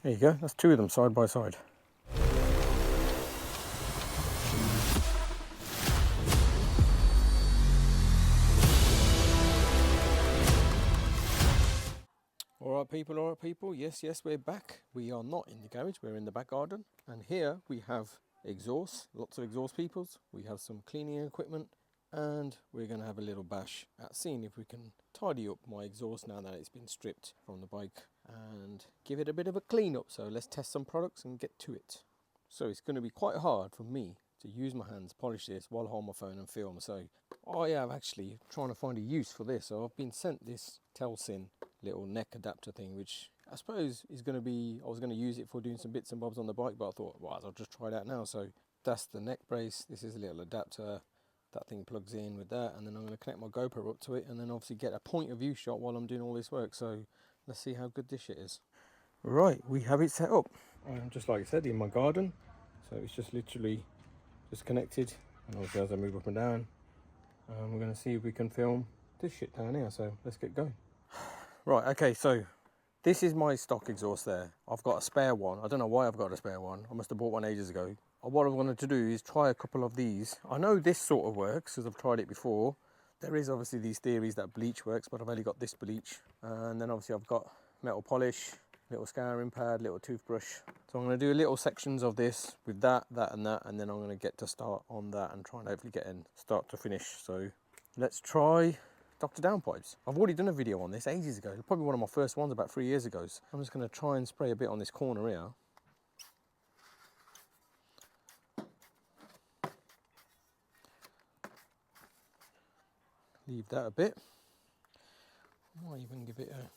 There you go, that's two of them side by side. Alright people, yes, we're back. We are not in the garage, we're in the back garden. And here we have exhaust, lots of exhaust peoples. We have some cleaning equipment. And we're going to have a little bash at seeing if we can tidy up my exhaust now that it's been stripped from the bike and give it a bit of a clean up. So let's test some products and get to it. So it's going to be quite hard for me to use my hands, polish this while hold my phone and film. So I am actually trying to find a use for this. So I've been sent this Telesin little neck adapter thing, which I suppose is going to be, I was going to use it for doing some bits and bobs on the bike, but I thought, well, I'll just try that now. So that's the neck brace. This is a little adapter. That thing plugs in with that, and then I'm going to connect my GoPro up to it and then obviously get a point of view shot while I'm doing all this work. So let's see how good this shit is. Right, we have it set up. Just like I said, in my garden. So it's just literally just connected, and obviously as I move up and down, we're going to see if we can film this shit down here. So let's get going. Right, okay, so this is my stock exhaust there. I've got a spare one. I don't know why I've got a spare one. I must have bought one ages ago. What I wanted to do is try a couple of these. I know this sort of works because I've tried it before. There is obviously these theories that bleach works, but I've only got this bleach. And then obviously I've got metal polish, little scouring pad, little toothbrush. So I'm going to do little sections of this with that, and that, and then I'm going to get to start on that and try and hopefully get in start to finish. So let's try Doctor Downpipes. I've already done a video on this ages ago. Probably one of my first ones about 3 years ago. So I'm just going to try and spray a bit on this corner here. Leave that a bit. I might even give it a...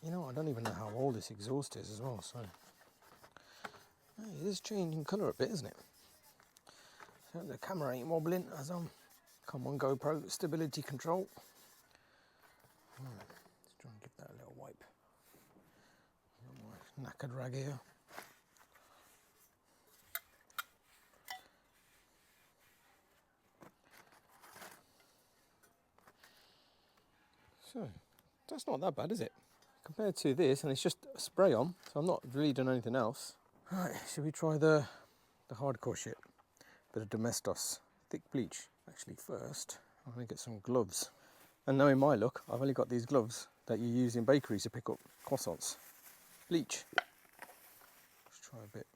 You know, I don't even know how old this exhaust is as well, so... Hey, it is changing colour a bit, isn't it? So the camera ain't wobbling as I'm... Come on, GoPro, stability control. Let's try and give that a little wipe. My knackered rag here. So, that's not that bad, is it? Compared to this, and it's just a spray on, so I'm not really doing anything else. Right, should we try the hardcore shit? Bit of Domestos, thick bleach. Actually, first, I'm going to get some gloves. And knowing my luck, I've only got these gloves that you use in bakeries to pick up croissants. Bleach. Let's try a bit.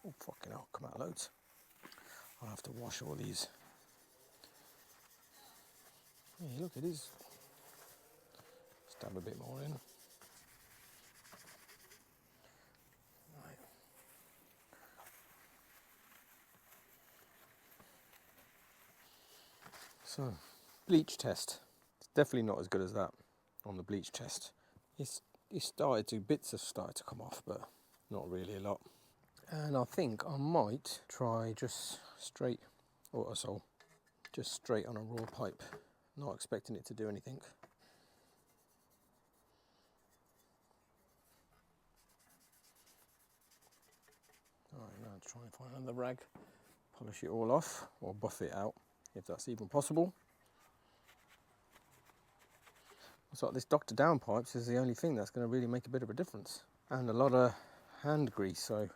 Oh, fucking hell, come out loads. I'll have to wash all these. Hey, look, it is. Stab a bit more in. Right. So, bleach test. It's definitely not as good as that on the bleach test. Bits have started to come off, but not really a lot. And I think I might try just straight Autosol, just straight on a raw pipe. Not expecting it to do anything. Alright, now try and find another rag, polish it all off, or buff it out, if that's even possible. Looks like this Doctor Downpipes is the only thing that's going to really make a bit of a difference. And a lot of hand grease, so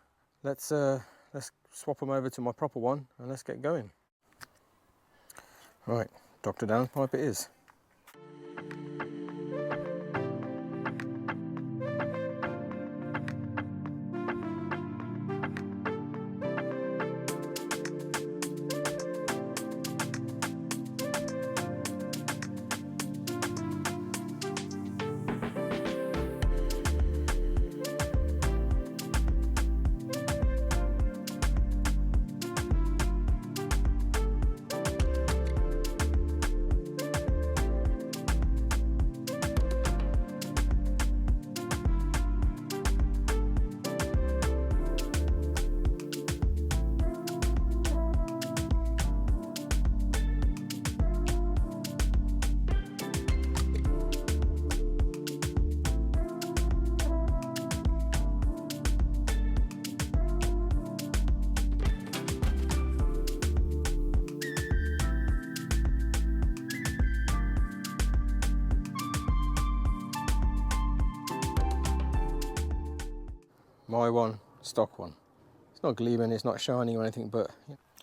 let's swap them over to my proper one and let's get going. Right, Doctor Downpipe it is. my one, stock one. It's not gleaming, it's not shining or anything, but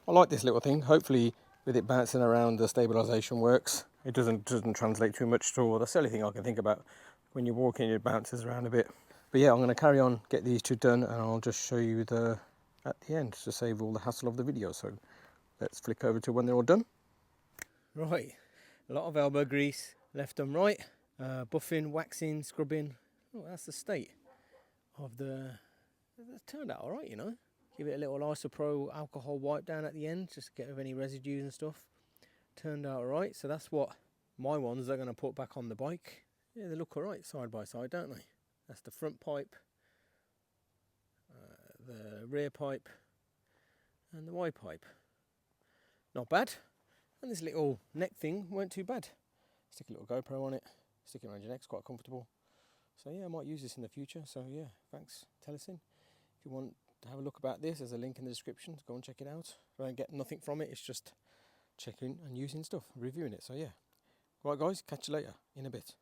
I like this little thing. Hopefully with it bouncing around, the stabilisation works. It doesn't translate too much at all. That's the only thing I can think about. When you're walking, it bounces around a bit. But yeah, I'm going to carry on, get these two done, and I'll just show you at the end to save all the hassle of the video. So let's flick over to when they're all done. Right, a lot of elbow grease, left and right, buffing, waxing, scrubbing. Oh, that's the state of the. That turned out all right, you know. Give it a little Isopro alcohol wipe down at the end, just to get rid of any residues and stuff. Turned out all right. So that's what my ones are going to put back on the bike. Yeah, they look all right side by side, don't they? That's the front pipe, the rear pipe, and the Y pipe. Not bad. And this little neck thing weren't too bad. Stick a little GoPro on it, stick it around your neck, it's quite comfortable. So yeah, I might use this in the future. So yeah, thanks Telesin. If you want to have a look about this, there's a link in the description. Go and check it out. I don't get nothing from it, it's just checking and using stuff, reviewing it. So yeah. Right guys, catch you later in a bit.